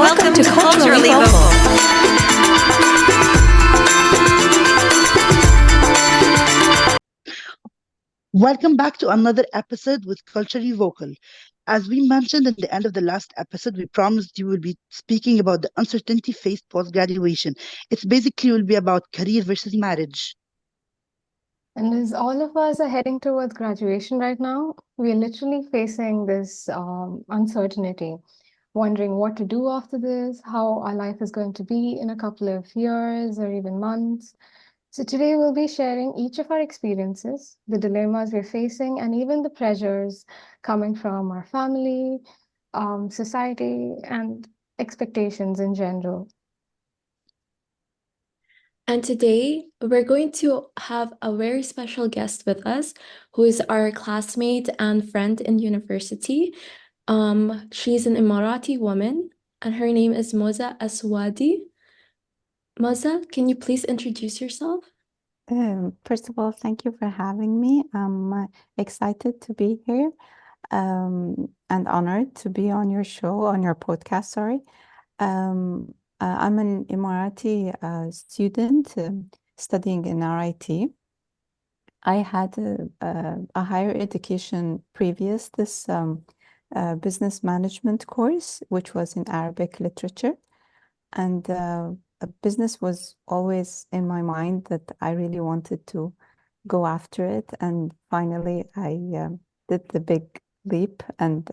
Welcome to Culturally Vocal. Welcome back to another episode with Culturally Vocal. As we mentioned at the end of the last episode, we promised you will be speaking about the uncertainty faced post graduation. It's basically will be about career versus marriage. And as all of us are heading towards graduation right now, we are literally facing this uncertainty, wondering what to do after this, how our life is going to be in a couple of years or even months. So, today we'll be sharing each of our experiences, the dilemmas we're facing, and even the pressures coming from our family, society, and expectations in general. And today we're going to have a very special guest with us who is our classmate and friend in university. She's an Emirati woman and her name is Moza Aswadi. Moza, can you please introduce yourself? First of all, thank you for having me. I'm excited to be here and honored to be on your show, on your podcast, sorry. I'm an Emirati student studying in RIT. I had a higher education previous this business management course, which was in Arabic literature. And business was always in my mind that I really wanted to go after it. And finally, I did the big leap and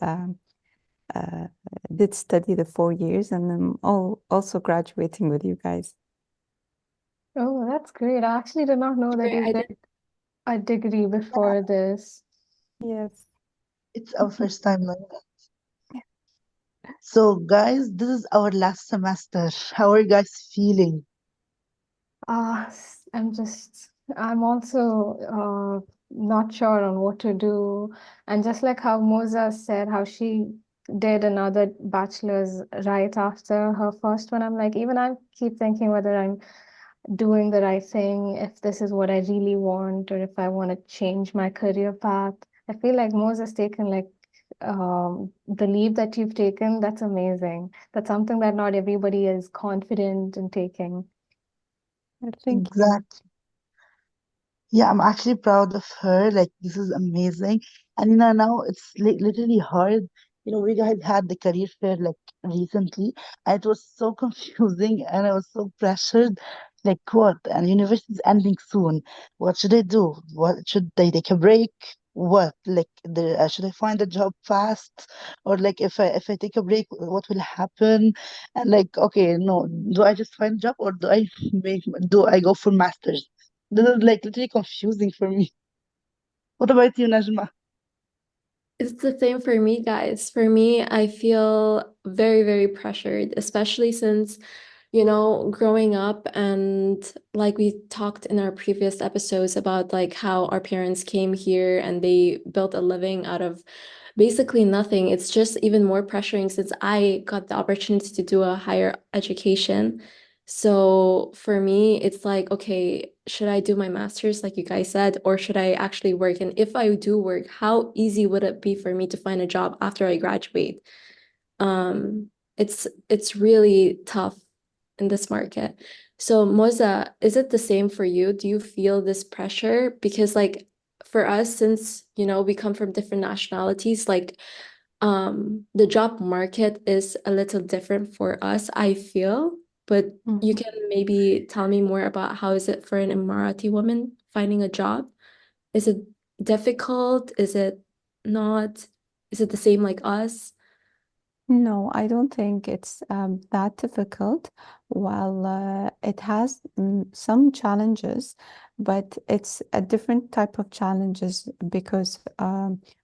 did study the 4 years. And I'm also graduating with you guys. Oh, that's great. I actually did not know that Sorry, you I did a degree before this. Yes. It's our first time like that. So, guys, this is our last semester. How are you guys feeling? I'm also not sure on what to do. And just like how Moza said, how she did another bachelor's right after her first one, I'm like, even I keep thinking whether I'm doing the right thing, if this is what I really want, or if I want to change my career path. I feel like Moza's taken like the leap that you've taken. That's amazing. That's something that not everybody is confident in taking. Thank you. Exactly. Yeah, I'm actually proud of her. Like, this is amazing. And now it's literally hard. We guys had the career fair like recently, and it was so confusing, and I was so pressured. Like, what? And university is ending soon. What should I do? What should I take a break? What? Like, should I find a job fast? Or like, if I take a break, what will happen? And like, okay, no, do I just find a job or do I go for masters? This is like literally confusing for me. What about you, Najma? It's the same for me, guys. For me, I feel very, very pressured, especially since, growing up and like we talked in our previous episodes about like how our parents came here and they built a living out of basically nothing. It's just even more pressuring since I got the opportunity to do a higher education. So for me, it's like, okay, should I do my master's, like you guys said, or should I actually work? And if I do work, how easy would it be for me to find a job after I graduate? It's really tough in this market. So Moza, is it the same for you? Do you feel this pressure? Because like for us, since we come from different nationalities, like the job market is a little different for us, I feel. But you Mhm. can maybe tell me more about how is it for an Emirati woman finding a job? Is it difficult? Is it not? Is it the same like us? No, I don't think it's that difficult. While it has some challenges, but it's a different type of challenges because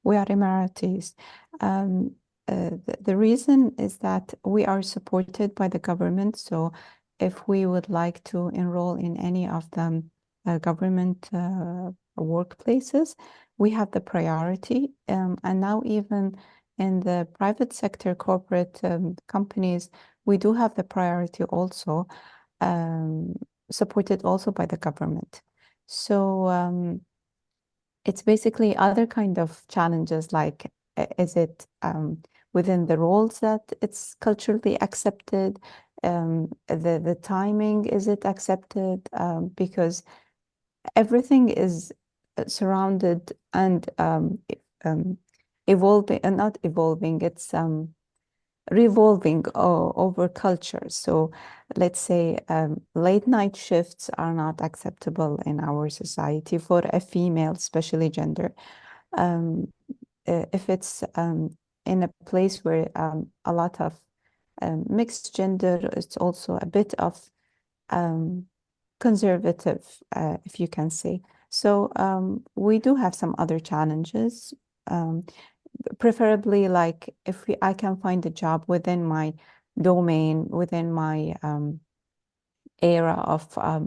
we are Emiratis. Um, the reason is that we are supported by the government. So if we would like to enroll in any of the government workplaces, we have the priority. And now even in the private sector, corporate companies, we do have the priority also, um, supported also by the government. So it's basically other kind of challenges like is it within the roles that it's culturally accepted. The timing, is it accepted? Because everything is surrounded and um, evolving, not evolving, it's revolving over culture. So let's say late night shifts are not acceptable in our society for a female, especially gender. Um, if it's in a place where a lot of mixed gender, it's also a bit of um, conservative, if you can say. So we do have some other challenges. Um, Preferably, like if I can find a job within my domain, within my era of uh,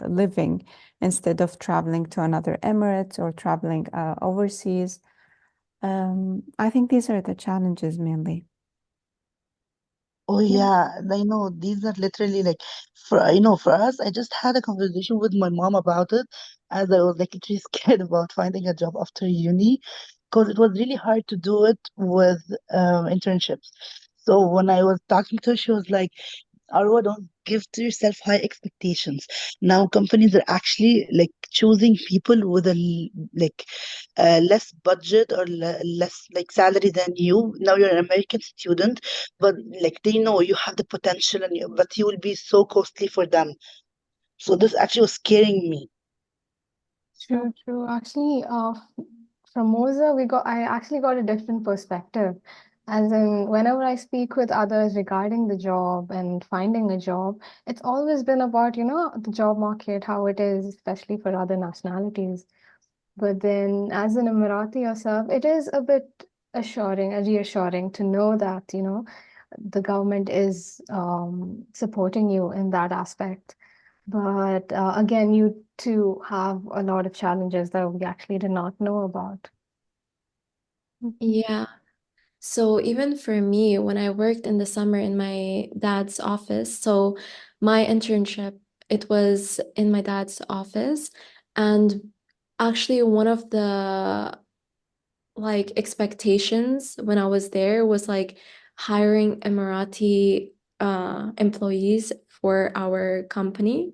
living, instead of traveling to another Emirates or traveling overseas. I think these are the challenges mainly. Oh Yeah. yeah, I know these are literally like for us, I just had a conversation with my mom about it as I was like literally scared about finding a job after uni because it was really hard to do it with internships. So when I was talking to her, she was like, Arwa, don't give to yourself high expectations. Now companies are actually like choosing people with like less budget or less like salary than you. Now you're an American student, but like they know you have the potential and but you will be so costly for them. So this actually was scaring me. True, true. Actually, from Moza, I actually got a different perspective. As in, whenever I speak with others regarding the job and finding a job, it's always been about, the job market, how it is, especially for other nationalities. But then, as an Emirati yourself, it is a bit reassuring to know that, the government is supporting you in that aspect. But again, you too have a lot of challenges that we actually did not know about. Yeah. So even for me, when I worked in the summer in my dad's office, so my internship, it was in my dad's office. And actually one of the like expectations when I was there was like hiring Emirati employees for our company.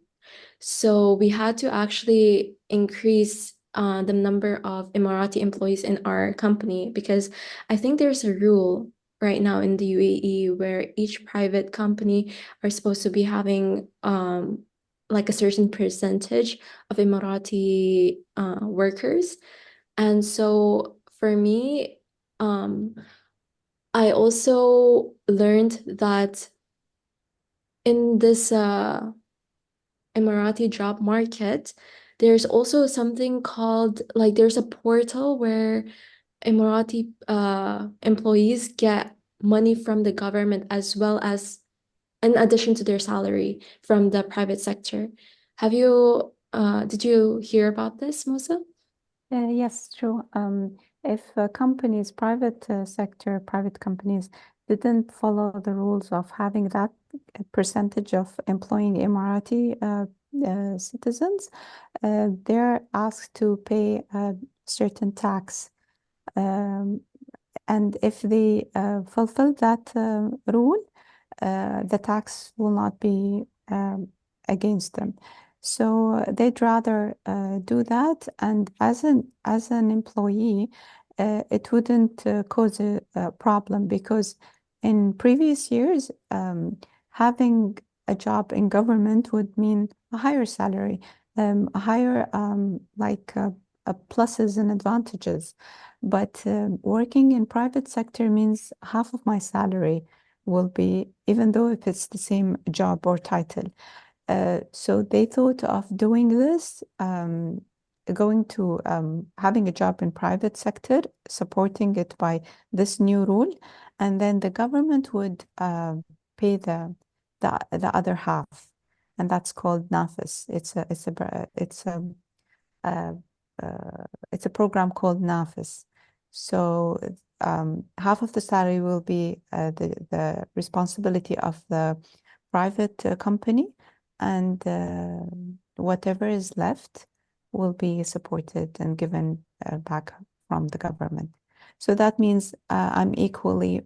So we had to actually increase the number of Emirati employees in our company because I think there's a rule right now in the UAE where each private company are supposed to be having like a certain percentage of Emirati workers. And so for me, um, I also learned that in this Emirati job market, there's also something called like there's a portal where Emirati employees get money from the government as well as in addition to their salary from the private sector. Did you hear about this, Musa? Yes, true. If companies, private sector, private companies didn't follow the rules of having that percentage of employing Emirati citizens, they're asked to pay a certain tax. Um, and if they fulfill that rule, the tax will not be against them. So they'd rather do that. And as an employee, it wouldn't cause a problem because in previous years, having a job in government would mean a higher salary, a higher pluses and advantages. But working in private sector means half of my salary will be, even though if it's the same job or title. So they thought of doing this, going to having a job in private sector, supporting it by this new rule, and then the government would pay the other half, and that's called nafis. Uh, it's a program called NAFIS. So half of the salary will be the responsibility of the private company, and whatever is left will be supported and given back from the government. So that means I'm equally,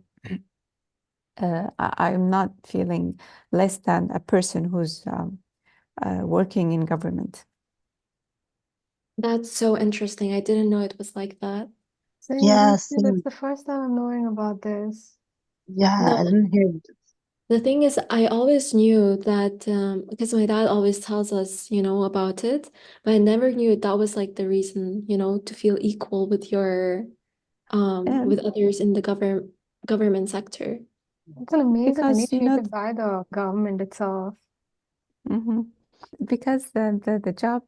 I'm not feeling less than a person who's working in government. That's so interesting. I didn't know it was like that. Same, me Yeah, too. That's same. the first time I'm knowing about this. Yeah, I No, didn't hear it. the thing is, I always knew that because my dad always tells us, about it, but I never knew that was like the reason, to feel equal with your Um, with others in the government sector. It's an amazing because, initiative by the government itself. mhm. Because the job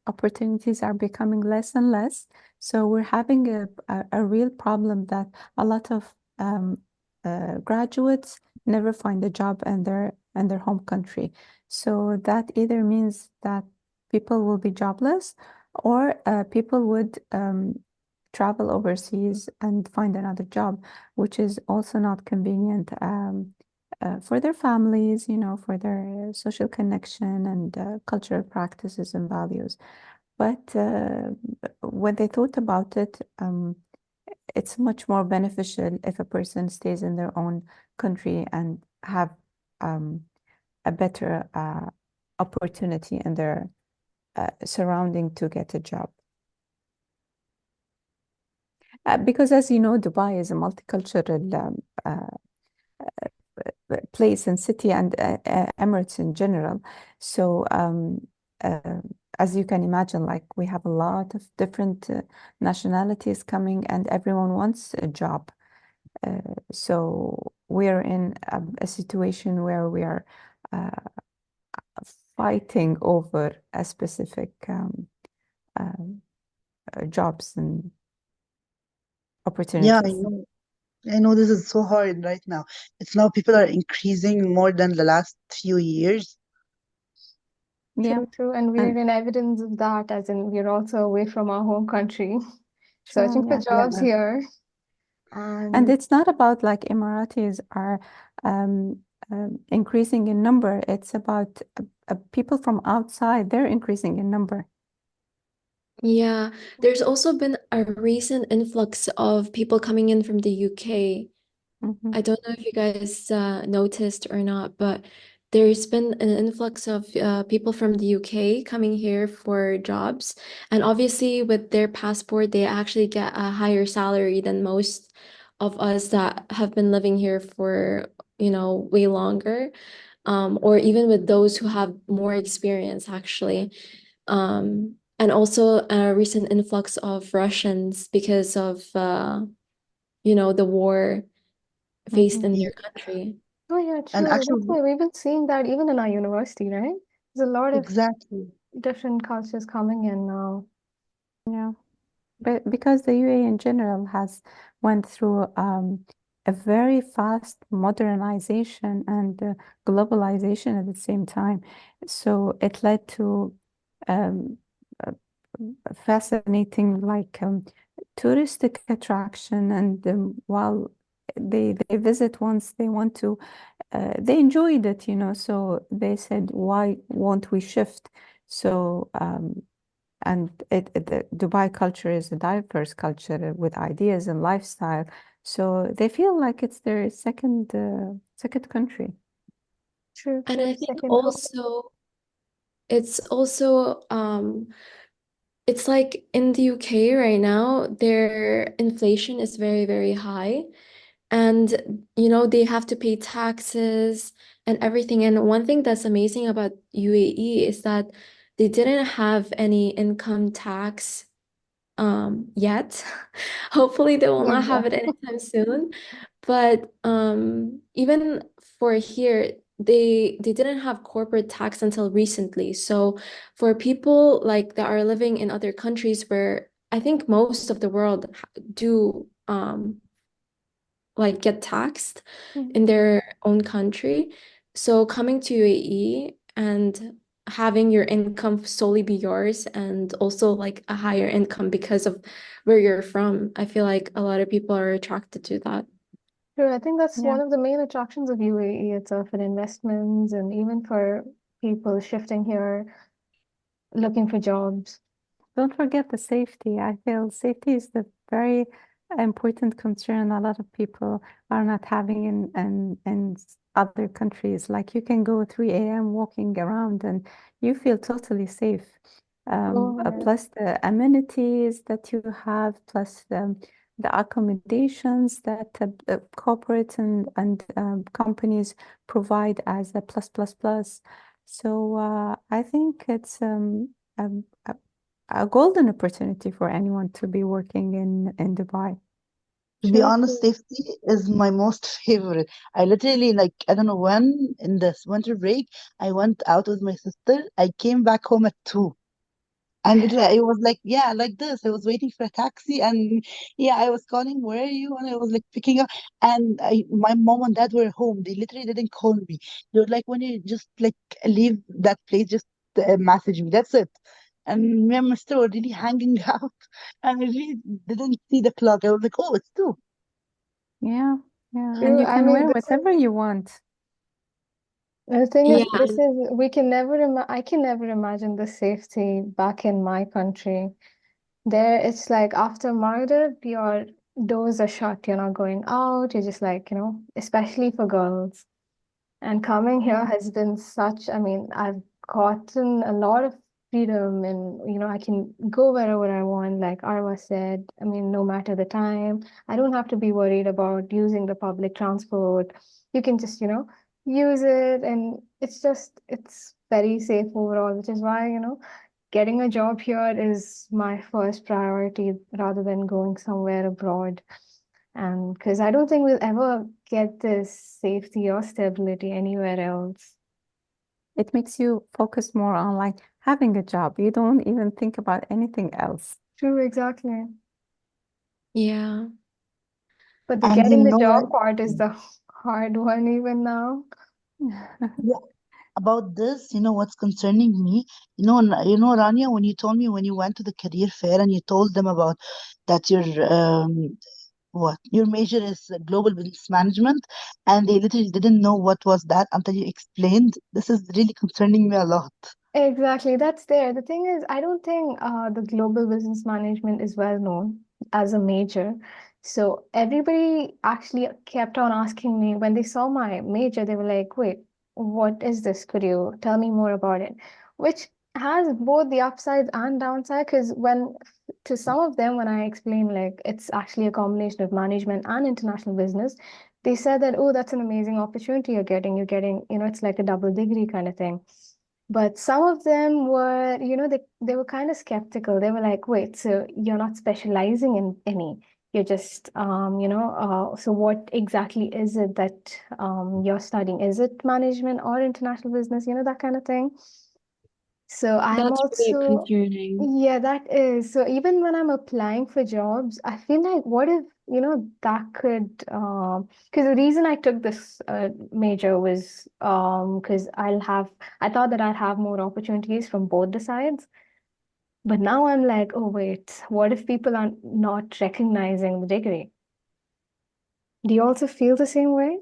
opportunities are becoming less and less. So we're having a real problem that a lot of graduates never find a job in their home country. So that either means that people will be jobless or people would travel overseas and find another job, which is also not convenient. For their families, for their social connection and cultural practices and values. But when they thought about it, it's much more beneficial if a person stays in their own country and have um, a better opportunity in their surrounding to get a job. Because as you know, Dubai is a multicultural place and city and Emirates in general. So uh, as you can imagine, like we have a lot of different nationalities coming and everyone wants a job. So we're in a situation where we are uh, fighting over a specific um, jobs and Yeah, opportunities. I know this is so hard right now. It's now people are increasing more than the last few years. Yeah. True, true. And And we're in evidence of that, as in we're also away from our home country, sure, searching for yeah. jobs Yeah, here. And And it's not about like Emiratis are increasing in number. It's about people from outside, they're increasing in number. Yeah, there's also been a recent influx of people coming in from the UK. Hmm. I don't know if you guys noticed or not, but there's been an influx of people from the UK coming here for jobs. And obviously, with their passport, they actually get a higher salary than most of us that have been living here for, way longer. Or even with those who have more experience, actually. And also a recent influx of Russians because of, the war faced Hmm. in yeah. their country. oh yeah, And true. That's actually, why we've been seeing that even in our university, right? There's a lot of exactly. different cultures coming in now. Yeah. But because the UAE in general has went through a very fast modernization and globalization at the same time. So it led to um, a fascinating like touristic attraction and while they visit once they want to they enjoyed it, so they said why won't we shift? So and the Dubai culture is a diverse culture with ideas and lifestyle, so they feel like it's their second country. True, And true. I think Second home. also it's also it's like in the UK right now, their inflation is very, very high. And they have to pay taxes and everything. And one thing that's amazing about UAE is that they didn't have any income tax yet. Hopefully they will not have it Exactly. anytime soon. But even for here, they didn't have corporate tax until recently. So for people like that are living in other countries where I think most of the world do like get taxed Mhm. in their own country. So coming to UAE and having your income solely be yours and also like a higher income because of where you're from, I feel like a lot of people are attracted to that. True. I think that's Yeah. one of the main attractions of UAE itself for investments and even for people shifting here, looking for jobs. Don't forget the safety. I feel safety is the very important concern a lot of people are not having in other countries. Like you can go 3 a.m. walking around and you feel totally safe. Oh, yeah. Plus the amenities that you have, plus the accommodations that corporates and companies provide as a plus plus plus. So I think it's a, a golden opportunity for anyone to be working in Dubai. To be True, honest, true. safety is my most favorite. I literally, like, I don't know when in this winter break, I went out with my sister. I came back home at 2. And it was like, yeah, like this. I was waiting for a taxi, and yeah, I was calling, where are you? And I was like picking up, and my mom and dad were home. They literally didn't call me. They were like, when you just like leave that place, just message me. That's it. And me and my sister were really hanging out, and I really didn't see the clock. I was like, oh, it's 2. Yeah, yeah, and True. you I can mean, wear this whatever is you want. the thing Yeah, is, this is we can never I can never imagine the safety back in my country. There, it's like after Maghrib, your doors are shut. You're not going out. You're just like, especially for girls. And coming here has been such, I mean, I've gotten a lot of freedom and, I can go wherever I want, like Arwa said. I mean, no matter the time, I don't have to be worried about using the public transport. You can just, use it. And it's very safe overall, which is why, getting a job here is my first priority rather than going somewhere abroad. And because I don't think we'll ever get this safety or stability anywhere else. It makes you focus more on like having a job. You don't even think about anything else. True, exactly. yeah, But the And you getting the know what? job part is the hard one even now. Yeah, about this, what's concerning me? Rania, when you told me when you went to the career fair and you told them about that your major is global business management, and they literally didn't know what was that until you explained. This is really concerning me a lot. Exactly, that's there. The thing is, I don't think the global business management is well known as a major. So everybody actually kept on asking me when they saw my major, they were like, wait, what is this? Could you tell me more about it? Which has both the upsides and downside, because to some of them, when I explain like it's actually a combination of management and international business, they said that, oh, that's an amazing opportunity you're getting. You're getting, it's like a double degree kind of thing. But some of them were, they were kind of skeptical. They were like, wait, so you're not specializing in any. You're just, so what exactly is it that you're studying? Is it management or international business? That kind of thing. So I'm that's really also, concerning. yeah, that is. So even when I'm applying for jobs, I feel like, what if, that could, because the reason I took this major was because I thought that I'd have more opportunities from both the sides. But now I'm like, oh, wait, what if people are not recognizing the degree? Do you also feel the same way?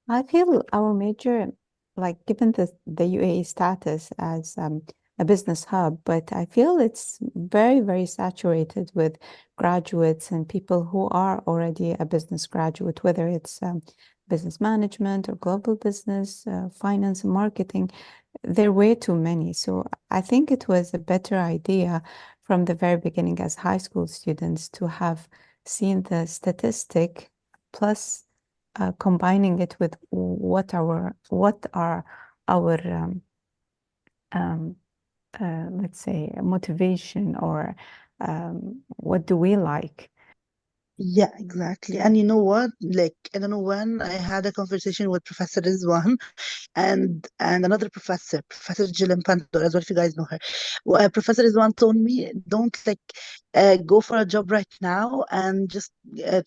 I feel our major, like given the UAE status as a business hub, but I feel it's very, very saturated with graduates and people who are already a business graduate, whether it's business management or global business, finance and marketing. There were too many. So I think it was a better idea from the very beginning as high school students to have seen the statistic plus combining it with what are our um, let's say motivation or what do we like. Yeah, exactly. And you know what? Like, I don't know when I had a conversation with Professor Rizwan and another professor, Professor Jill Pandor, as well, if you guys know her. Well, Professor Rizwan told me, don't like go for a job right now and just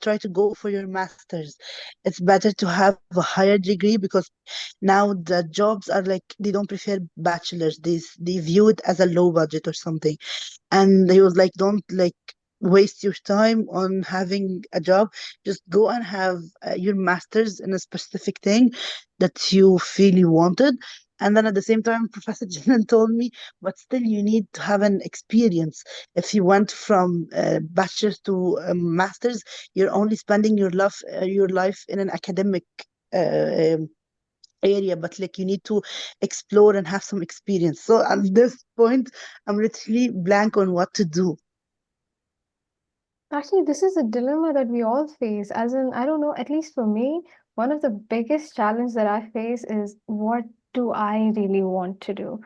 try to go for your master's. It's better to have a higher degree because now the jobs are like they don't prefer bachelors. They view it as a low budget or something. And he was like, don't like waste your time on having a job. Just go and have your master's in a specific thing that you feel you wanted, And then at the same time, Professor Janan told me, but still you need to have an experience. If you went from bachelor's to master's, you're only spending your life in an academic uh, um, area, but like you need to explore and have some experience. So at this point, I'm literally blank on what to do. Actually, this is a dilemma that we all face. As in, I don't know, at least for me, one of the biggest challenges that I face is what do I really want to do?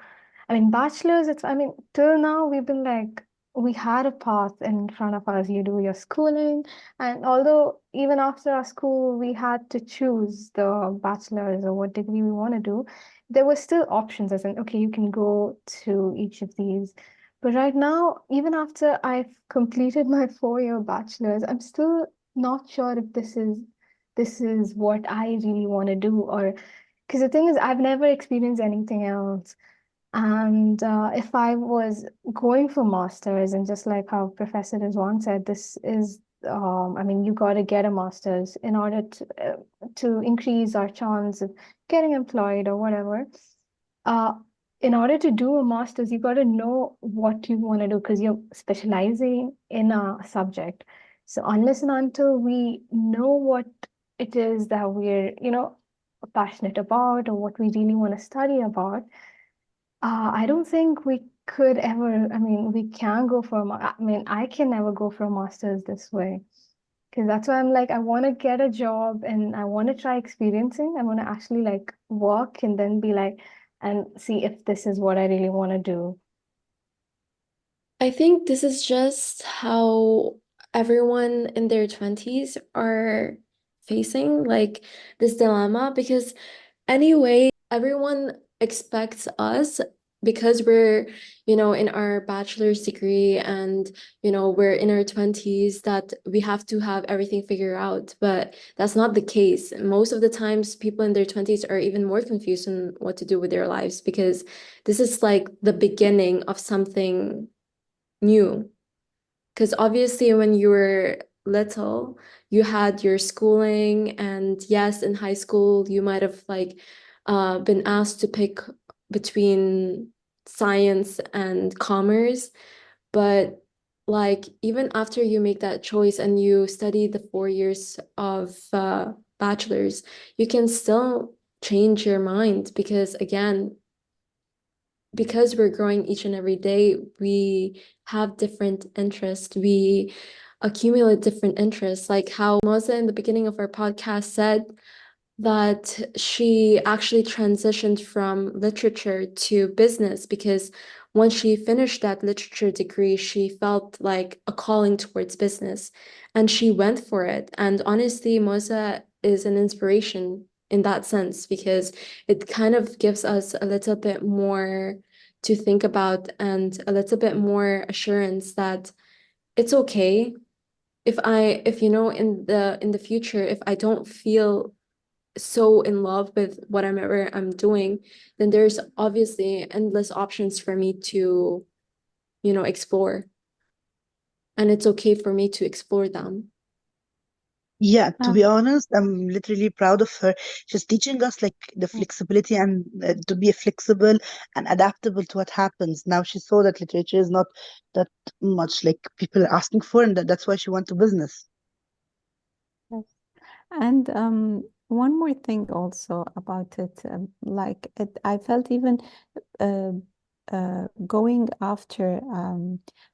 I mean, bachelor's, I mean, till now, we've been like, we had a path in front of us. You do your schooling. And although even after our school, we had to choose the bachelor's or what degree we want to do, there were still options as in, okay, you can go to each of these. But right now, even after I've completed my 4-year bachelor's, I'm still not sure if this is what I really want to do, or because the thing is, I've never experienced anything else. And if I was going for masters, and just like how Professor Rizwan said, this is, I mean, you got to get a master's in order to increase our chance of getting employed or whatever. Uh, in order to do a master's, you got to know what you want to do because you're specializing in a subject. So unless and until we know what it is that we're, passionate about or what we really want to study about, I don't think we could ever, I mean, we can go for I mean, I can never go for a master's this way. Because that's why I'm like, I want to get a job and I want to try experiencing. I want to actually like work and then be like, and see if this is what I really want to do. I think this is just how everyone in their 20s are facing like this dilemma because anyway, everyone expects us because we're, in our bachelor's degree and, we're in our 20s that we have to have everything figured out. But that's not the case. Most of the times, people in their 20s are even more confused on what to do with their lives because this is like the beginning of something new. Because obviously, when you were little, you had your schooling, and yes, in high school, you might have like been asked to pick between science and commerce. But like even after you make that choice and you study the 4 years of bachelor's, you can still change your mind because again, because we're growing each and every day, we have different interests. We accumulate different interests, like how Moza in the beginning of our podcast said that she actually transitioned from literature to business because once she finished that literature degree, she felt like a calling towards business and she went for it. And honestly, Moza is an inspiration in that sense because it kind of gives us a little bit more to think about and a little bit more assurance that it's okay if in the future if I don't feel so in love with whatever I'm doing, then there's obviously endless options for me to, explore. And it's okay for me to explore them. Yeah, to be Um, honest, I'm literally proud of her. She's teaching us like the flexibility and to be flexible and adaptable to what happens. Now she saw that literature is not that much like people are asking for, and that's why she went to business. yes. And one more thing also about it, like I felt even uh, going after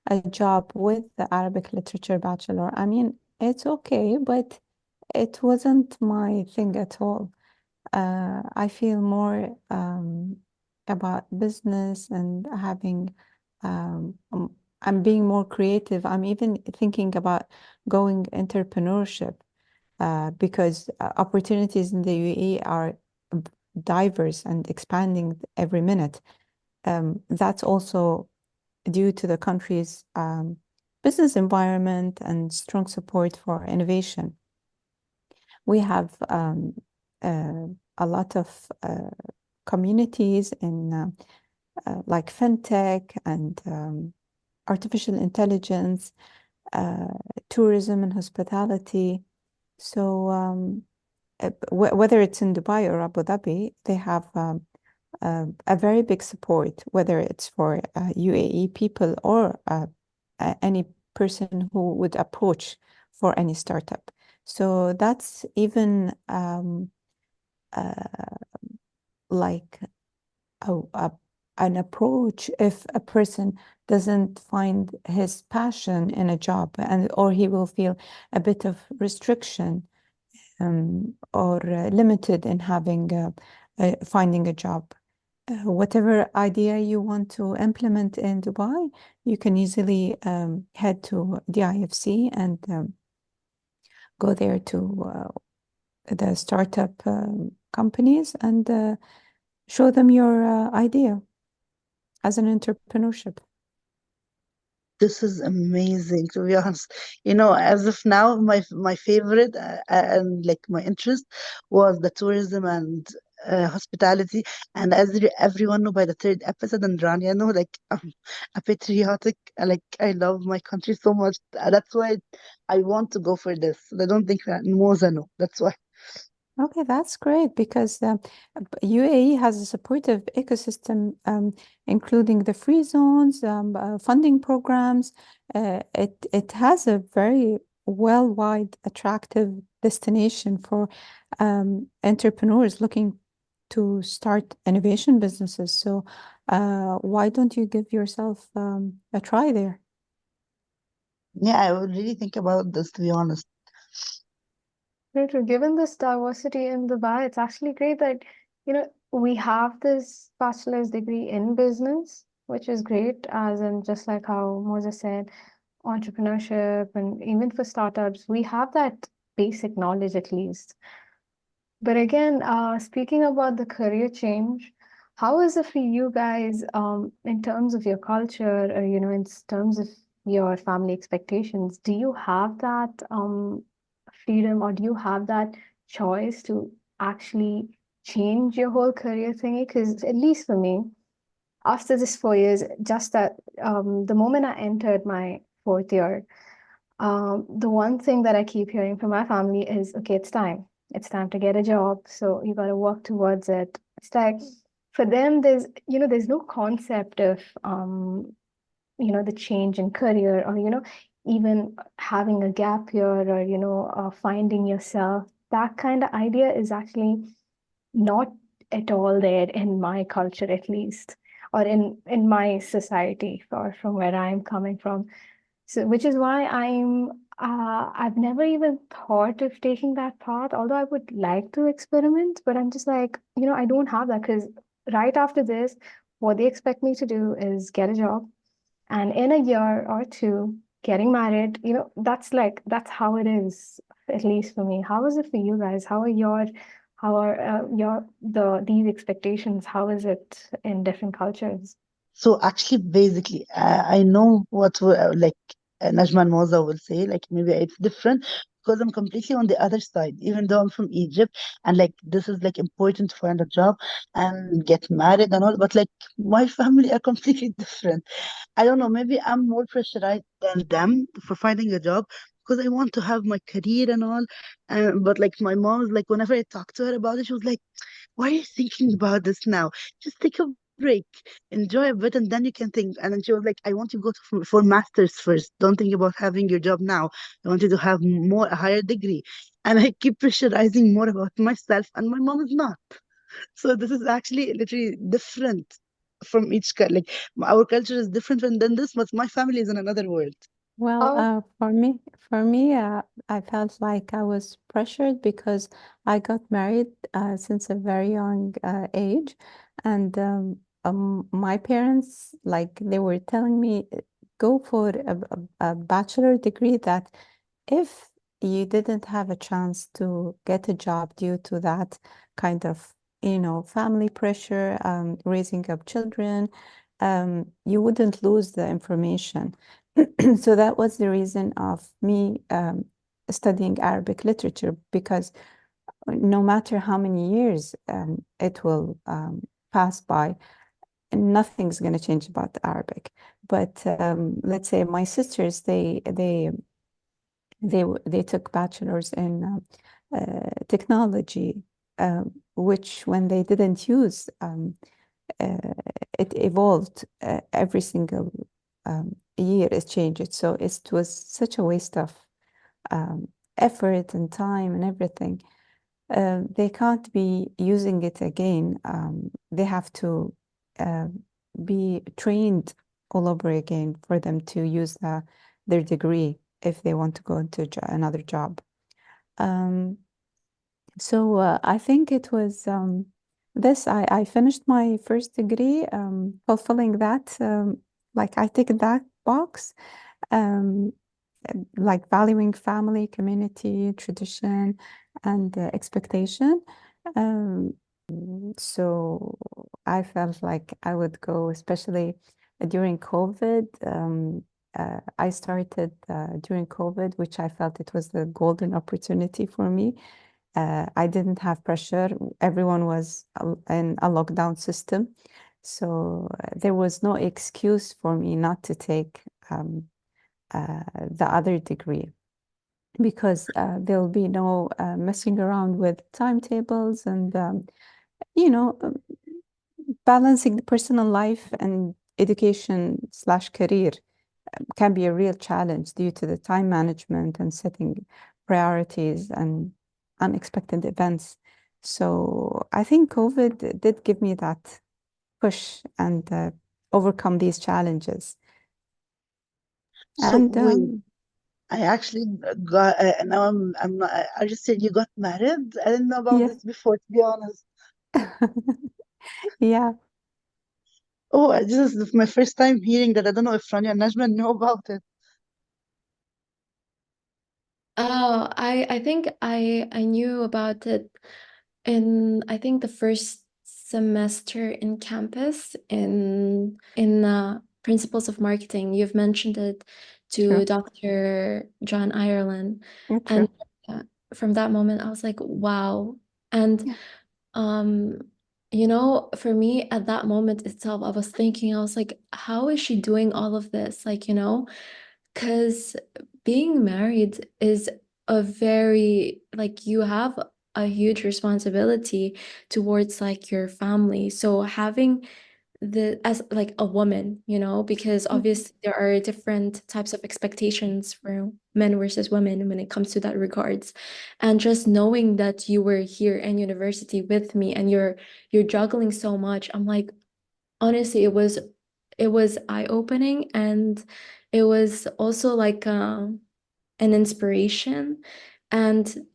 a job with the Arabic literature bachelor. I mean, it's okay, but it wasn't my thing at all. I feel more about business and having, I'm being more creative. I'm even thinking about going entrepreneurship because opportunities in the UAE are diverse and expanding every minute. That's also due to the country's business environment and strong support for innovation. We have uh, a lot of communities in like fintech and artificial intelligence, uh, tourism and hospitality. So whether it's in Dubai or Abu Dhabi, they have a very big support, whether it's for UAE people or any person who would approach for any startup. So that's even uh, like a, an approach if a person doesn't find his passion in a job, and or he will feel a bit of restriction or limited in having finding a job. Whatever idea you want to implement in Dubai, you can easily head to the IFC and go there to the startup companies and show them your idea as an entrepreneurship. This is amazing, to be honest. You know, as of now, my favorite and like my interest was the tourism and hospitality. And as everyone know by the third episode, and Rania know, like I'm a patriotic. Like I love my country so much. That's why I want to go for this. I don't think that Moza know. That's why. Okay, that's great because UAE has a supportive ecosystem, including the free zones, funding programs. It has a very worldwide attractive destination for entrepreneurs looking to start innovation businesses. So, why don't you give yourself a try there? Yeah, I would really think about this, to be honest. True, true. Given this diversity in Dubai, it's actually great that, we have this bachelor's degree in business, which is great, as in just like how Moses said, entrepreneurship and even for startups, we have that basic knowledge at least. But again, speaking about the career change, how is it for you guys, in terms of your culture, or, in terms of your family expectations? Do you have that freedom, or do you have that choice to actually change your whole career thingy? Because at least for me, after this 4 years, just that the moment I entered my fourth year, the one thing that I keep hearing from my family is, okay, it's time. It's time to get a job. So you got to work towards it. It's like for them, there's no concept of, the change in career, or, even having a gap year, or, finding yourself. That kind of idea is actually not at all there in my culture, at least, or in my society, or from where I'm coming from. So, which is why I've never even thought of taking that path, although I would like to experiment, but I'm just like, I don't have that because right after this, what they expect me to do is get a job, and in a year or two, getting married, that's how it is, at least for me. How is it for you guys? How are these expectations? How is it in different cultures? So actually, basically, I know what like Najman Moza will say. Like maybe it's different because I'm completely on the other side. Even though I'm from Egypt, and like this is like important to find a job and get married and all, but like my family are completely different. I don't know. Maybe I'm more pressurized than them for finding a job because I want to have my career and all. But like my mom is like, whenever I talk to her about it, she was like, why are you thinking about this now? Just take a break, enjoy a bit, and then you can think. And then she was like, I want you to go to for masters first. Don't think about having your job now. I want you to have more a higher degree. And I keep pressurizing more about myself, and my mom is not. So this is actually literally different from like our culture is different than this, but my family is in another world. Well, Oh, I felt like I was pressured because I got married since a very young age, and my parents, like, they were telling me, go for a bachelor degree that if you didn't have a chance to get a job due to that kind of, family pressure, raising up children, you wouldn't lose the information. So that was the reason of me studying Arabic literature, because no matter how many years it will pass by, nothing's going to change about the Arabic. But let's say my sisters, they took bachelors in technology, which when they didn't use uh, it evolved every single year. It changed. So it was such a waste of um, effort and time and everything. They can't be using it again. They have to uh, be trained all over again for them to use their degree if they want to go into another job. Um, so I think it was this. I finished my first degree, fulfilling that. Like I ticked that box, um, like valuing family, community, tradition, and expectation. Um, so I felt like I would go, especially during COVID. I started during COVID, which I felt it was the golden opportunity for me. I didn't have pressure. Everyone was in a lockdown system. So there was no excuse for me not to take the other degree because there'll be no messing around with timetables and, you know, balancing the personal life and education slash career can be a real challenge due to the time management and setting priorities and unexpected events. So I think COVID did give me that push and overcome these challenges. So And wait, I actually got now I'm not, I just said you got married. I didn't know about yeah, this before, to be honest. yeah, Oh, this is my first time hearing that. I don't know if Rania and Najma know about it. Oh, I think I knew about it in I think the first semester in campus in Principles of Marketing. You've mentioned it to true. Dr. John Ireland, Yeah, and true. uh, from that moment I was like, wow. And Yeah, um, for me at that moment itself, I was thinking, I was like, how is she doing all of this? Like, because being married is a very, like, you have a huge responsibility towards like your family. So having as like a woman, because mhm. obviously there are different types of expectations for men versus women when it comes to that regards. And just knowing that you were here in university with me and you're juggling so much, I'm like, honestly, it was eye-opening, and it was also like an inspiration. And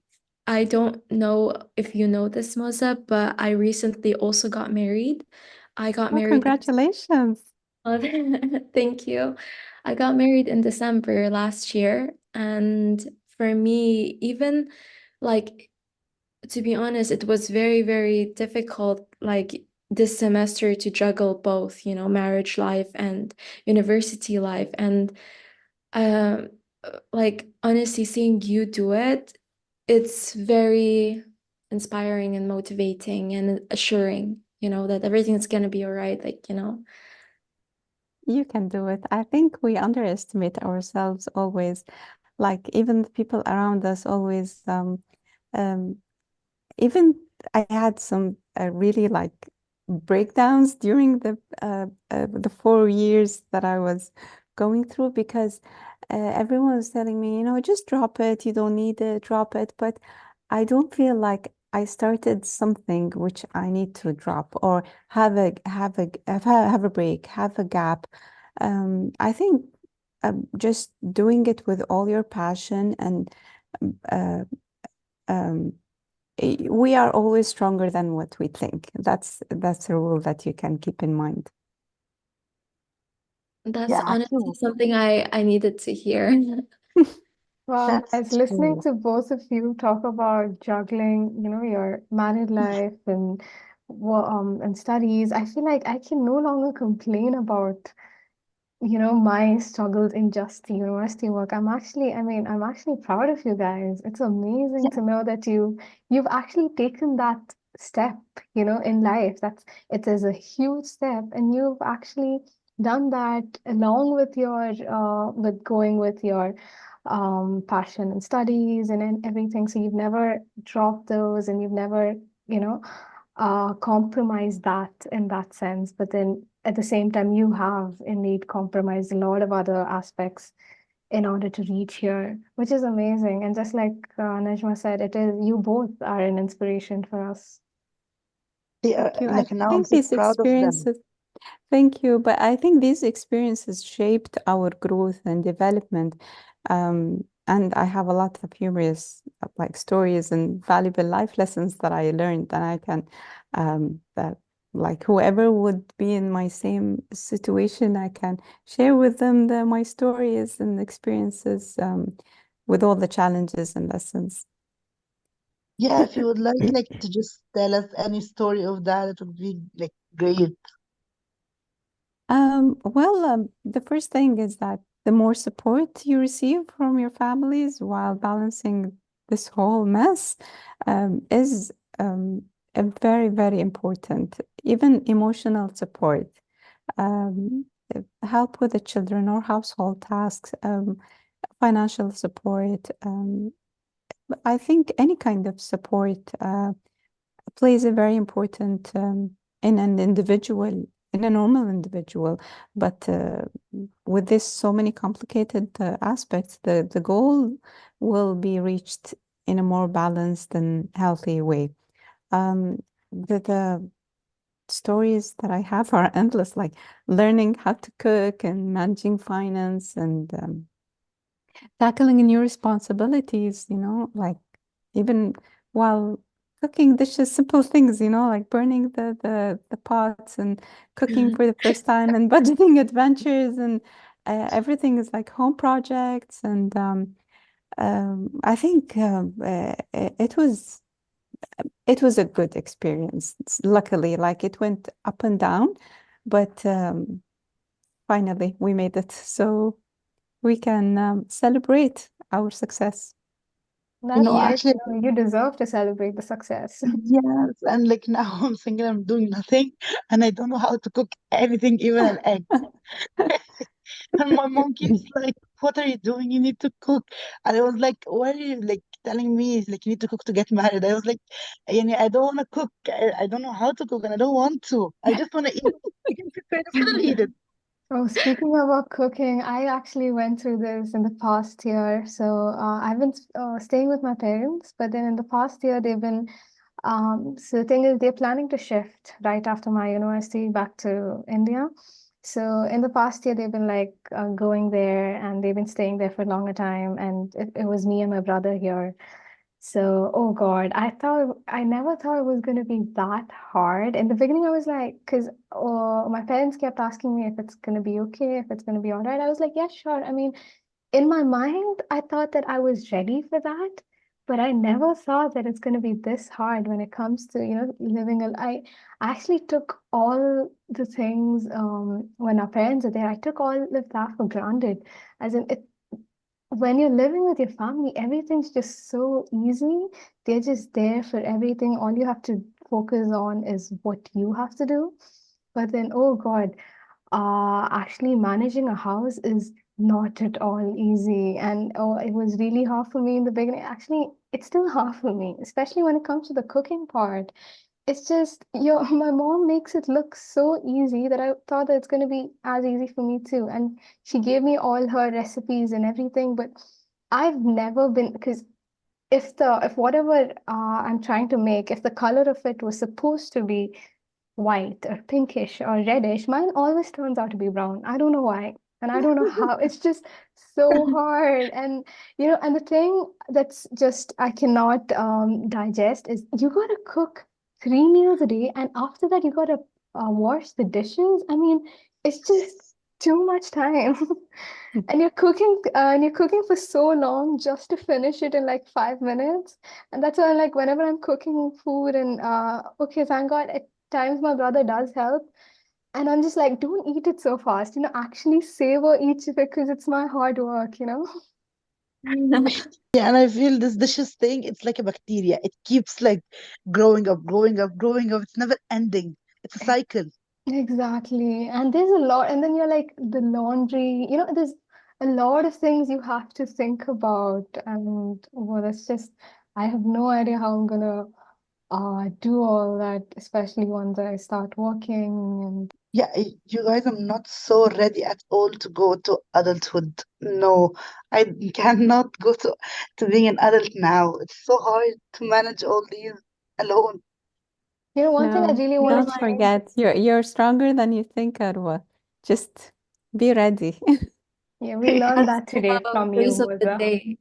I don't know if you know this, Moza, but I recently also got married. I got Oh, married congratulations. Thank you. I got married in December last year, and for me, even like, to be honest, it was very, very difficult, like this semester, to juggle both, marriage life and university life. And um, like, honestly, seeing you do it, it's very inspiring and motivating and assuring, that everything's gonna be all right. Like, You can do it. I think we underestimate ourselves always. Like even the people around us always um, even I had some really like breakdowns during the 4 years that I was going through because everyone was telling me, just drop it. You don't need it, drop it. But I don't feel like I started something which I need to drop or have a break, have a gap. I think just doing it with all your passion and uh, um, we are always stronger than what we think. That's a rule that you can keep in mind. that's Yeah, honestly actually, something I needed to hear. Well, that's as listening true. to both of you talk about juggling, your married life and studies, I feel like I can no longer complain about my struggles in just the university work. I'm actually proud of you guys. It's amazing Yeah, to know that you've actually taken that step, in life. It is a huge step, and you've actually done that along with with going with your passion and studies and everything. So you've never dropped those, and you've never, you know, compromise that in that sense. But then at the same time, you have indeed compromised a lot of other aspects in order to reach here, which is amazing. And just like Najma said, it is you both are an inspiration for us. Thank you. I Like now I'm think so these proud of them. experiences, thank you, but I think these experiences shaped our growth and development. And I have a lot of humorous like stories and valuable life lessons that I learned that I can that like whoever would be in my same situation, I can share with them my stories and experiences with all the challenges and lessons. Yeah, if you would like to just tell us any story of that, it would be like great. The first thing is that the more support you receive from your families while balancing this whole mess, is a very, very important. Even emotional support, um, help with the children or household tasks, financial support. I think any kind of support, plays a very important in an individual, in a normal individual. But with this so many complicated aspects, the goal will be reached in a more balanced and healthy way. Um, the stories that I have are endless, like learning how to cook and managing finance and tackling new responsibilities, like even while cooking dishes, simple things, like burning the pots and cooking for the first time and budgeting adventures and everything is like home projects. And I think it was a good experience. Luckily, like it went up and down, but finally we made it. So we can celebrate our success. That's right. Actually, You deserve to celebrate the success. yes, and like now I'm single, I'm doing nothing, and I don't know how to cook anything, even an egg. And my mom keeps like, "What are you doing? You need to cook." And I was like, "Why are you like telling me like you need to cook to get married?" I was like, I don't want to cook. I don't know how to cook, and I don't want to. I just want to eat. You can prepare the food and eat it." Oh, speaking about cooking, I actually went through this in the past year. So I've been staying with my parents, but then in the past year, they've been so the thing is, they're planning to shift right after my university back to India. So in the past year, they've been like going there and they've been staying there for a longer time. And it was me and my brother here. So, oh God, I never thought it was going to be that hard. In the beginning, I was like, because my parents kept asking me if it's going to be okay, if it's going to be all right. I was like, yeah, sure. I mean, in my mind, I thought that I was ready for that, but I never thought that it's going to be this hard when it comes to, living I actually took all the things when our parents are there, I took all of that for granted. As in it when you're living with your family, everything's just so easy. They're just there for everything. All you have to focus on is what you have to do. But then, oh God, actually managing a house is not at all easy. And oh, it was really hard for me in the beginning. Actually, it's still hard for me, especially when it comes to the cooking part. It's just, my mom makes it look so easy that I thought that it's going to be as easy for me too. And she gave me all her recipes and everything, but I've never been, because if whatever I'm trying to make, if the color of it was supposed to be white or pinkish or reddish, mine always turns out to be brown. I don't know why. And I don't know how. It's just so hard. And and the thing that's just I cannot digest is you gotta cook 3 meals a day, and after that you gotta wash the dishes. I mean, it's just too much time. And you're cooking for so long just to finish it in like 5 minutes. And that's why like whenever I'm cooking food and okay, thank God at times my brother does help. And I'm just like, don't eat it so fast, actually savor each of it because it's my hard work. Yeah, and I feel this dishes thing, it's like a bacteria. It keeps like growing up, growing up, growing up. It's never ending. It's a cycle. Exactly. And there's a lot, and then you're like the laundry, there's a lot of things you have to think about. And well, it's just, I have no idea how I'm gonna do all that, especially once I start working. And Yeah, you guys, I'm not so ready at all to go to adulthood. No, I cannot go to being an adult now. It's so hard to manage all these alone. one thing I No, really want don't to change. forget, you're stronger than you think, Arwa. Just be ready. Yeah, we learned That's that today the from you, phrase of the Moza. day.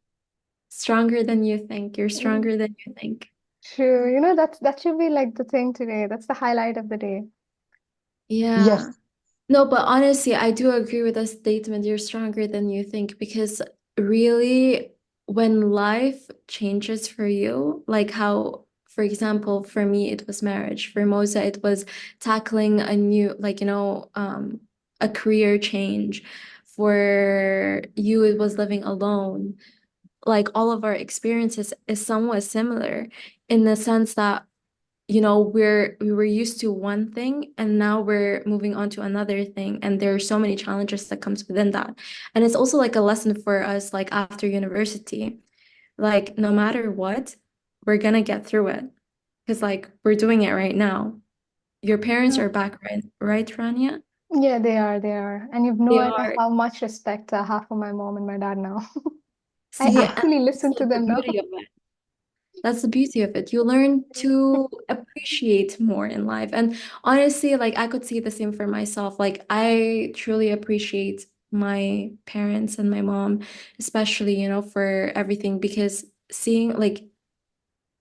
Stronger than you think. You're Mm, stronger than you think. true. That should be like the thing today. That's the highlight of the day. Yeah. Yes. No, but honestly, I do agree with that statement. You're stronger than you think because really, when life changes for you, like how, for example, for me, it was marriage. For Mosa, it was tackling a new, like, a career change. For you, it was living alone. Like all of our experiences is somewhat similar in the sense that we were used to one thing and now we're moving on to another thing, and there are so many challenges that comes within that. And it's also like a lesson for us, like after university, like no matter what, we're gonna get through it because like we're doing it right now. Your parents Mm. are back, right, Rania? Yeah, they are, they are. And you've no They idea are. how much respect I have for my mom and my dad now. I See, and actually that's listen to like the them now. beauty of it. That's the beauty of it. You learn to appreciate more in life. And honestly, like I could see the same for myself. Like I truly appreciate my parents and my mom, especially, for everything because seeing like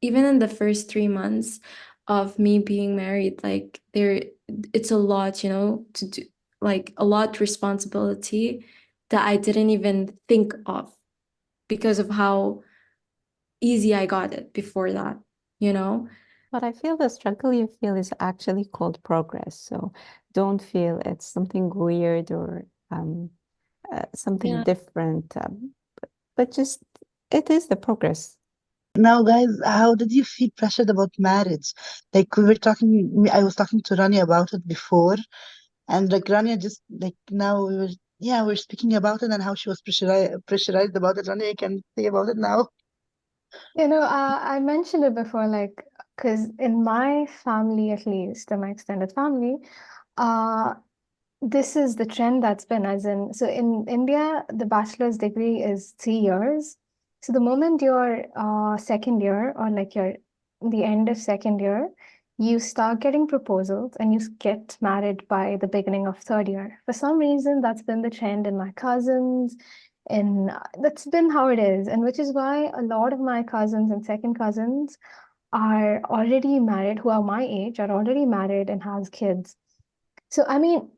even in the first 3 months of me being married, like it's a lot, to do, like a lot responsibility that I didn't even think of because of how easy I got it before that, you know? But I feel the struggle you feel is actually called progress. So don't feel it's something weird or something Yeah. different. But just it is the progress. Now, guys, how did you feel pressured about marriage? Like I was talking to Rania about it before, and like Rania just like now we're speaking about it and how she was pressurized about it. Rania, you can say about it now. I mentioned it before, like, because in my family, at least, in my extended family, uh, this is the trend that's been, as in, so in India, the bachelor's degree is 3 years. So the moment you're second year, or like you're the end of second year, you start getting proposals and you get married by the beginning of third year. For some reason, that's been the trend in my cousins, and that's been how it is. And which is why a lot of my cousins and second cousins are already married, who are my age, are already married and has kids. So, I mean,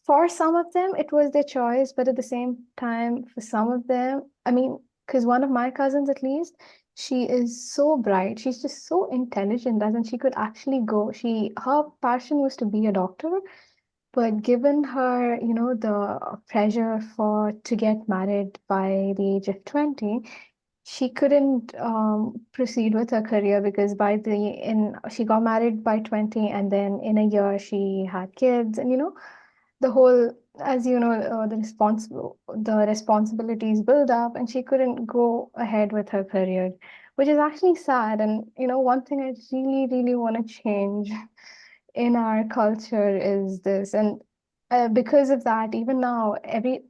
for some of them, it was their choice, but at the same time, for some of them, I mean, because one of my cousins, at least, she is so bright. She's just so intelligent, as in she could actually go. Her passion was to be a doctor, but given her, the pressure to get married by the age of 20, she couldn't proceed with her career because she got married by 20, and then in a year she had kids, and the whole, as you know, the responsibilities build up, and she couldn't go ahead with her career, which is actually sad. And one thing I really really want to change in our culture is this. And because of that, even now, every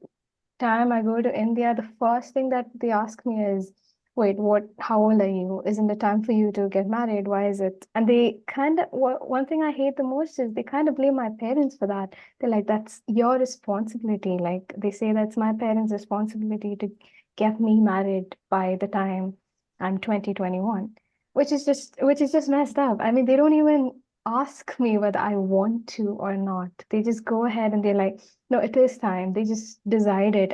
time I go to India, the first thing that they ask me is, wait, how old are you? Isn't it time for you to get married? Why is it? And they kind of, one thing I hate the most is they kind of blame my parents for that. They're like, that's your responsibility. Like they say that's my parents' responsibility to get me married by the time I'm 2021, which is just messed up. I mean, they don't even ask me whether I want to or not. They just go ahead and they're like, no, it is time. They just decided.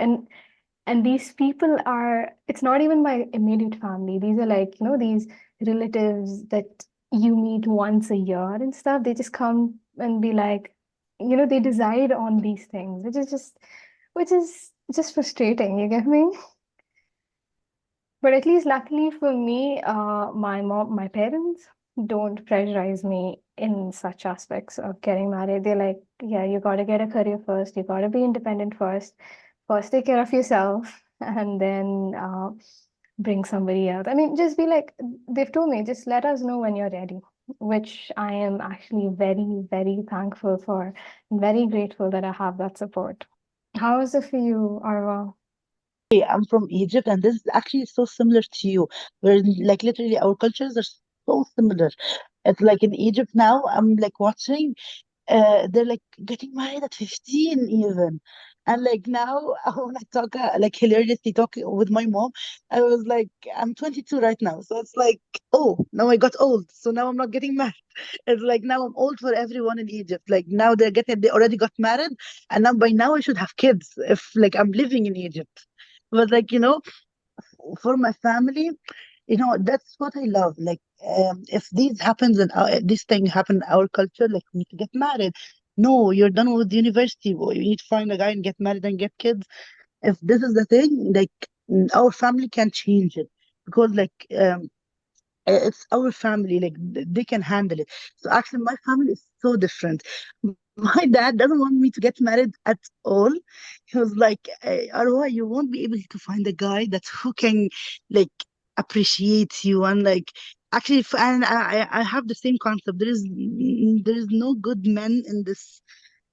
And these people are, it's not even my immediate family. These are like, these relatives that you meet once a year and stuff. They just come and be like, they decide on these things, which is just frustrating. You get me? But at least luckily for me, my parents don't pressurize me in such aspects of getting married. They're like, yeah, you got to get a career first. You got to be independent first. First, take care of yourself, and then bring somebody else. I mean, just be like, they've told me, just let us know when you're ready, which I am actually very, very thankful for and very grateful that I have that support. How is it for you, Arwa? Hey, I'm from Egypt, and this is actually so similar to you. Where like literally our cultures are so similar. It's like in Egypt now, I'm like watching they're like getting married at 15 even. And like now, when I talk, like hilariously talk with my mom, I was like, I'm 22 right now. So it's like, oh, now I got old. So now I'm not getting married. It's like now I'm old for everyone in Egypt. Like now they already got married. And now by now I should have kids if like I'm living in Egypt. But like, for my family, that's what I love. Like, if this thing happen in our culture, like we need to get married. No, you're done with university. Well, you need to find a guy and get married and get kids. If this is the thing, like our family can change it because like it's our family. Like they can handle it. So actually, my family is so different. My dad doesn't want me to get married at all. He was like, Arwa, you won't be able to find a guy that who can like appreciate you and like actually and I have the same concept. There is no good men in this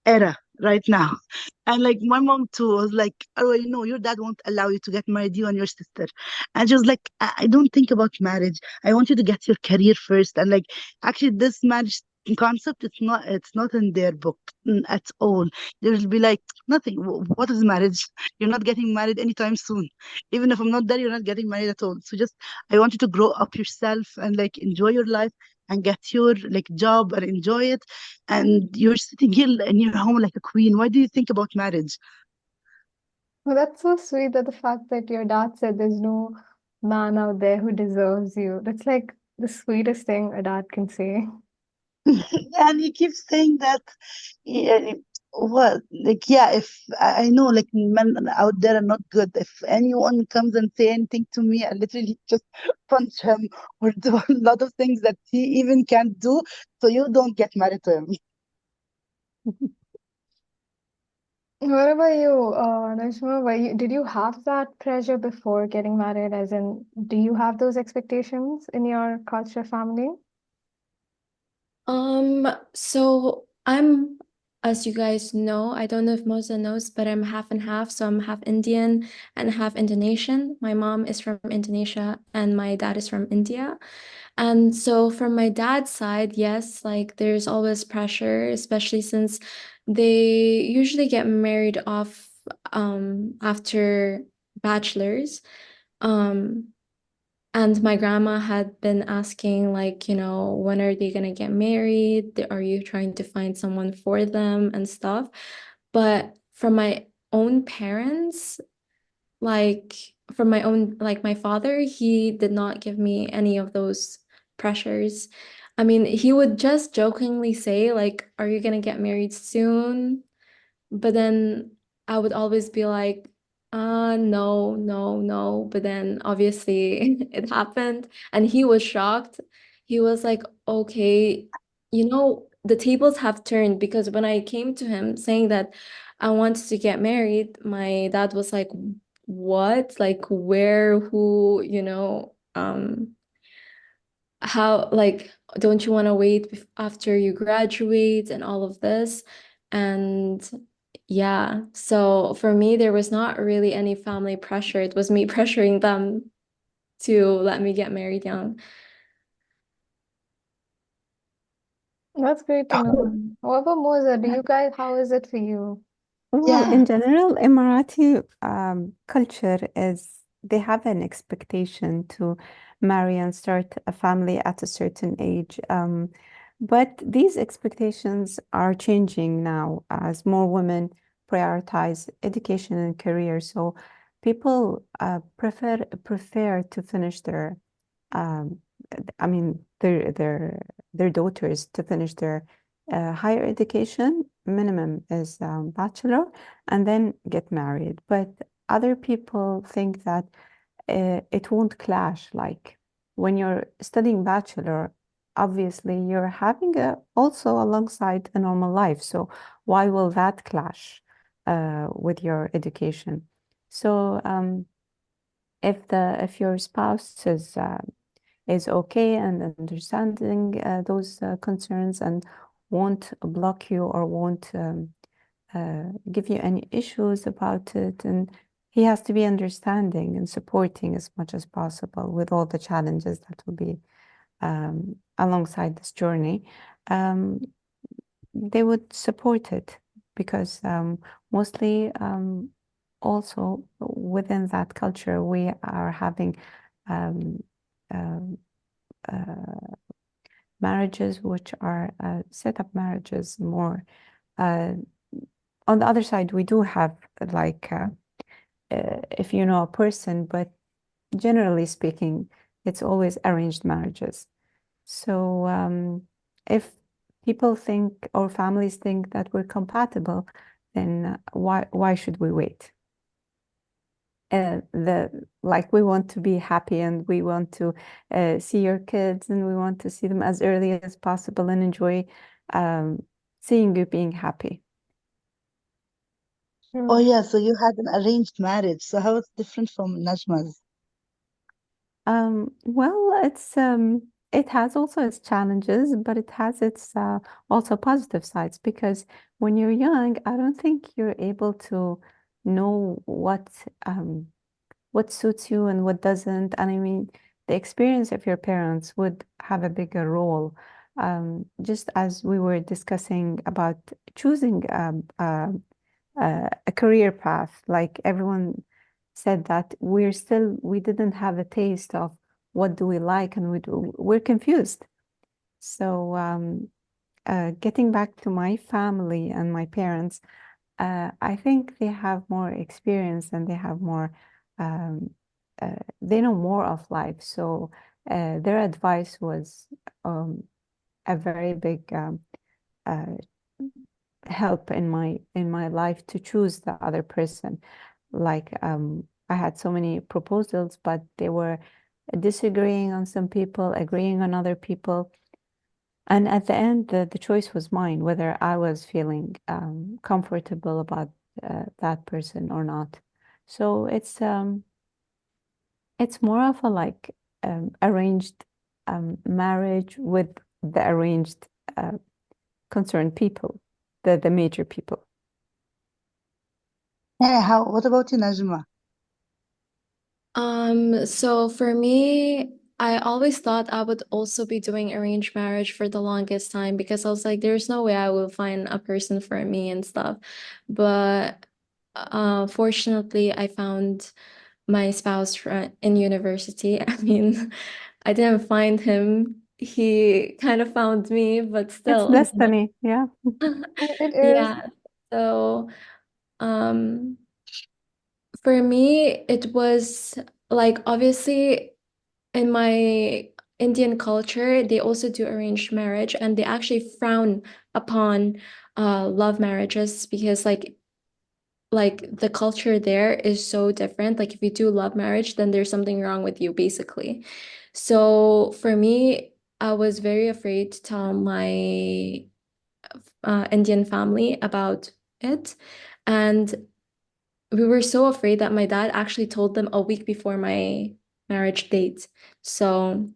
era right now. And like my mom too was like, oh, your dad won't allow you to get married, you and your sister. And she was like, I don't think about marriage. I want you to get your career first. And like, actually, this marriage concept, it's not in their book at all. There'll be like nothing. What is marriage? You're not getting married anytime soon. Even if I'm not there, you're not getting married at all. So just, I want you to grow up yourself and like enjoy your life and get your like job and enjoy it, and you're sitting here in your home like a queen. Why do you think about marriage? Well, that's so sweet that the fact that your dad said there's no man out there who deserves you. That's like the sweetest thing a dad can say. And he keeps saying that. Yeah, well, like yeah, if I know like men out there are not good. If anyone comes and say anything to me, I literally just punch him or do a lot of things that he even can't do. So you don't get married to him. What about you, Najma? Did you have that pressure before getting married? As in, do you have those expectations in your culture family? So as you guys know, I don't know if Moza knows, but I'm half and half. So I'm half Indian and half Indonesian. My mom is from Indonesia and my dad is from India. And so from my dad's side, yes, like there's always pressure, especially since they usually get married off after bachelors. Um and my grandma had been asking, like, when are they gonna get married? Are you trying to find someone for them and stuff? But from my own parents, like from my own, like my father, he did not give me any of those pressures. I mean, he would just jokingly say, like, are you gonna get married soon? But then I would always be like, no, no, no. But then obviously it happened and he was shocked. He was like, okay, the tables have turned because when I came to him saying that I wanted to get married, my dad was like, what? Like where, who, how, like, don't you want to wait after you graduate and all of this? And yeah, so for me, there was not really any family pressure. It was me pressuring them to let me get married young. That's great to know. What about Moza? Do you guys, how is it for you? Well, Yeah. in general, Emirati culture is they have an expectation to marry and start a family at a certain age. But these expectations are changing now as more women prioritize education and career. So people prefer to finish um, I mean, their daughters to finish their higher education. Minimum is bachelor, and then get married. But other people think that it won't clash. Like when you're studying bachelor, obviously you're having also alongside a normal life. So why will that clash with your education? So if your spouse is okay and understanding those concerns and won't block you or won't give you any issues about it, and he has to be understanding and supporting as much as possible with all the challenges that will be alongside this journey. Um, they would support it because mostly also within that culture we are having um, um, uh, marriages which are set up marriages more. Uh, on the other side, we do have like if you know a person, but generally speaking, it's always arranged marriages. So if people think or families think that we're compatible, then why should we wait? The like we want to be happy and we want to see your kids and we want to see them as early as possible and enjoy um, seeing you being happy. Oh True. yeah, so you had an arranged marriage. So how it's different from Najma's? Well, it has also its challenges, but it has its also positive sides because when you're young, I don't think you're able to know what suits you and what doesn't. And I mean, the experience of your parents would have a bigger role. Just as we were discussing about choosing a career path. Like everyone said that we didn't have a taste of what do we like and we're confused. So getting back to my family and my parents, I think they have more experience and they have more, um, they know more of life. So their advice was a very big uh, help in my life to choose the other person. Like I had so many proposals, but they were disagreeing on some people, agreeing on other people. And at the end, the choice was mine, whether I was feeling comfortable about that person or not. So it's more of a like arranged marriage with the arranged concerned people, the major people. Yeah, how what about you, Najma? So for me, I always thought I would also be doing arranged marriage for the longest time because I was like, there's no way I will find a person for me and stuff. But fortunately, I found my spouse in university. I mean, I didn't find him. He kind of found me, but It's still, destiny, yeah. It is. yeah. So, um, for me, it was like obviously in my Indian culture, they also do arranged marriage and they actually frown upon love marriages because like the culture there is so different. Like if you do love marriage, then there's something wrong with you, basically. So for me, I was very afraid to tell my Indian family about it. And we were so afraid that my dad actually told them a week before my marriage date. So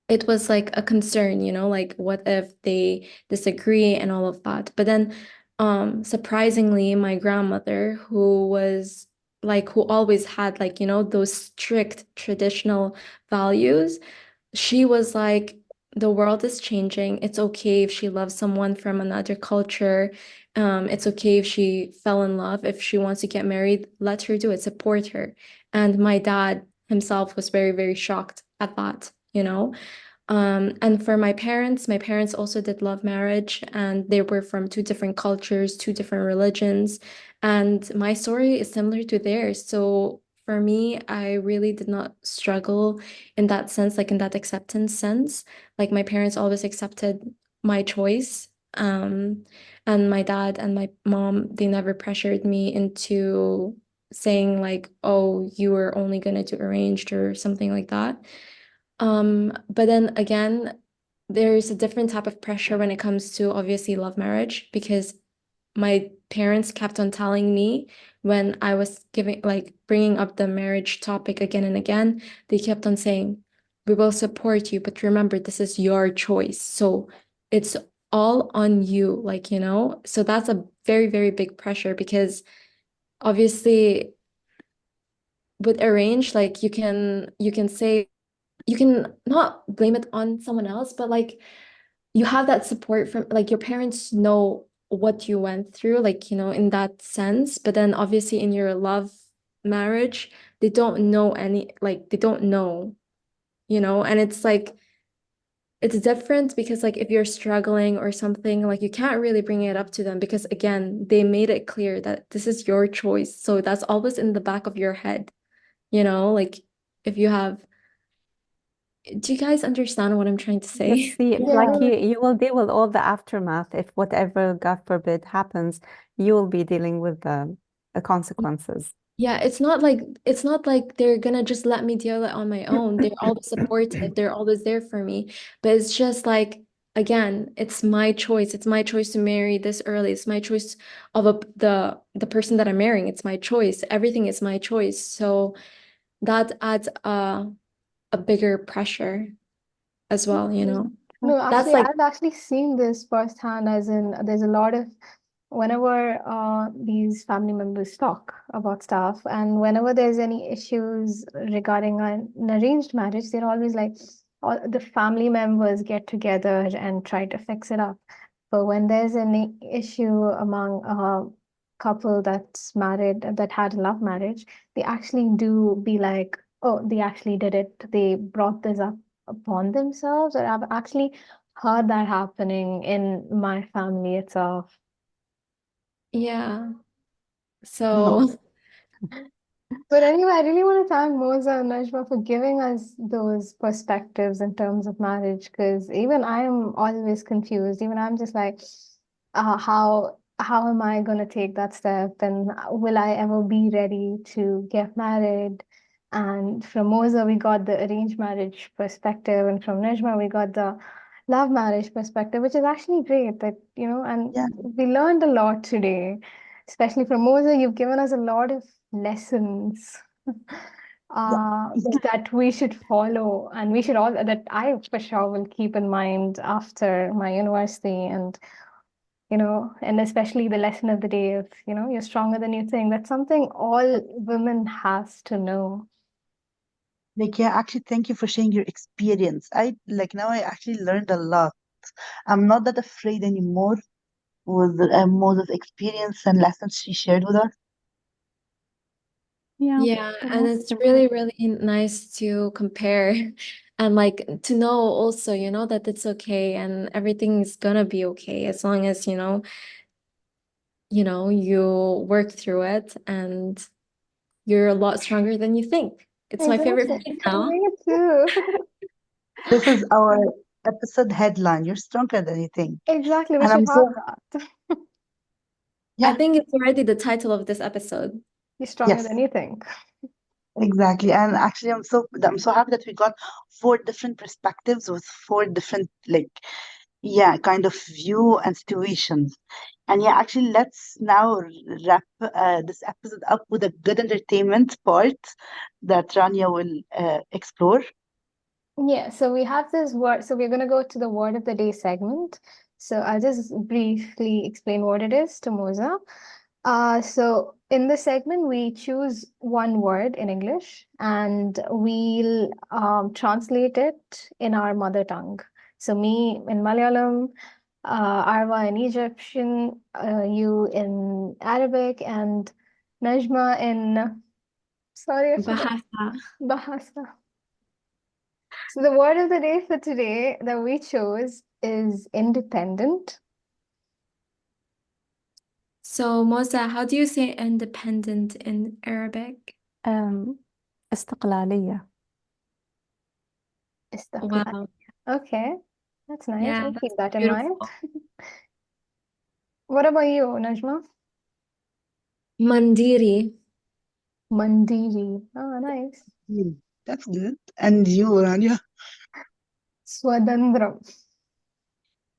it was like a concern, like what if they disagree and all of that. But then surprisingly, my grandmother, who always had like, those strict traditional values, she was like, the world is changing. It's okay if she loves someone from another culture. It's okay if she fell in love. If she wants to get married, let her do it, support her. And my dad himself was very, very shocked at that. And for my parents also did love marriage, and they were from two different cultures, two different religions. And my story is similar to theirs. So for me, I really did not struggle in that sense, like in that acceptance sense. Like my parents always accepted my choice. And my dad and my mom, they never pressured me into saying like, oh, you are only gonna do arranged or something like that. But then again, there's a different type of pressure when it comes to obviously love marriage because my parents kept on telling me when I was bringing up the marriage topic again and again, they kept on saying, we will support you, but remember, this is your choice. So it's all on you, So that's a very, very big pressure because obviously with arrange, you can say you can not blame it on someone else, but you have that support from your parents know what you went through, in that sense. But then obviously in your love marriage, they don't know they don't know, and it's different because if you're struggling or something, you can't really bring it up to them because again, they made it clear that this is your choice. So that's always in the back of your head, if you have, do you guys understand what I'm trying to Just say? see, like Yeah. you will deal with all the aftermath. If whatever, God forbid, happens, you will be dealing with the consequences. Yeah, it's not like they're gonna just let me deal it on my own. They're always supportive. They're always there for me. But it's just again, it's my choice. It's my choice to marry this early. It's my choice of the person that I'm marrying. It's my choice. Everything is my choice. So that adds a bigger pressure as well, No, That's actually, like I've actually seen this firsthand, as in there's a lot of whenever these family members talk about stuff, and whenever there's any issues regarding an arranged marriage, they're always like, all the family members get together and try to fix it up. But when there's any issue among a couple that's married, that had a love marriage, they actually do be like, oh, they actually did it. They brought this up upon themselves, or I've actually heard that happening in my family itself. yeah. No, So But anyway, I really want to thank Moza and Najma for giving us those perspectives in terms of marriage, because even I am always confused. Even I'm just like, how am I going to take that step, and will I ever be ready to get married? And from Moza, we got the arranged marriage perspective, and from Najma, we got the love marriage perspective, which is actually great. That and yeah, we learned a lot today, especially from Moza. You've given us a lot of lessons yeah, yeah. that we should follow, and we should all that I for sure will keep in mind after my university, and and especially the lesson of the day of you're stronger than you think. That's something all women has to know. Like, yeah, actually, thank you for sharing your experience. Now I actually learned a lot. I'm not that afraid anymore with the more of experience and lessons she shared with us. Yeah, yeah, the and most it's really, important. really nice to compare and to know also, that it's okay and everything is gonna be okay as long as, you work through it and you're a lot stronger than you think. It's my favorite Exactly. phrase now. Me too. This is our episode headline. You're stronger than you think. Exactly. We And should I'm have so, that. I yeah, think it's already the title of this episode. You're stronger yes, than you think. exactly. And actually, I'm so happy that we got four different perspectives with four different, yeah, kind of view and situations. And yeah, actually, let's now wrap this episode up with a good entertainment part that Rania will explore. Yeah, so we have this word. So we're going to go to the word of the day segment. So I'll just briefly explain what it is to Moza. So in this segment, we choose one word in English and we'll translate it in our mother tongue. So me in Malayalam, Arwa in Egyptian, you in Arabic, and Najma in, sorry, I forgot, Bahasa. Bahasa. So the word of the day for today that we chose is independent. So, Moza, how do you say independent in Arabic? Um, استقلالية. استقلال. Wow. Okay, that's nice. Yeah, We'll keep that's that in mind. beautiful. What about you, Najma? Mandiri. Mandiri. Oh, nice. That's good. And you, Rania? Swadandram.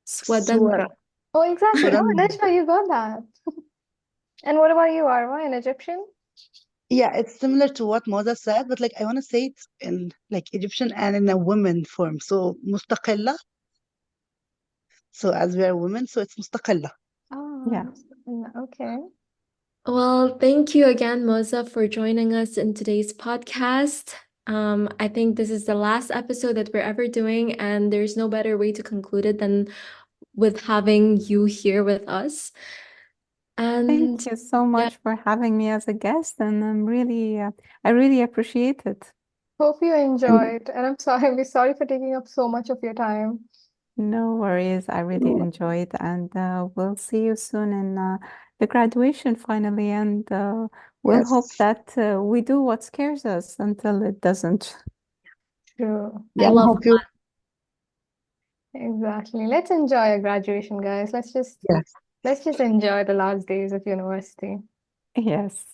Swa- Swatantra. Oh, So exactly. Oh, then, that's why you got that. And what about you, Arwa, an Egyptian? yeah, it's similar to what Moza said, but like I want to say it in like Egyptian and in a woman form. So mustaqilla. So as we are women, so it's mustaqilla. Oh, Yeah. okay. Well, thank you again, Moza, for joining us in today's podcast. I think this is the last episode that we're ever doing, and there's no better way to conclude it than with having you here with us. And Thank you so yeah, much for having me as a guest, and I really appreciate it. Hope you And enjoyed. And I'm sorry for taking up so much of your time. No worries. I really enjoyed, and we'll see you soon in the graduation finally, and we'll hope yes, that we do what scares us until it doesn't. True. I yeah, and love hope you, Exactly. Let's enjoy our graduation, guys. yes. Let's just enjoy the last days of university. Yes.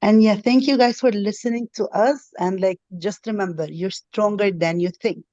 And yeah, thank you guys for listening to us. And like, just remember, you're stronger than you think.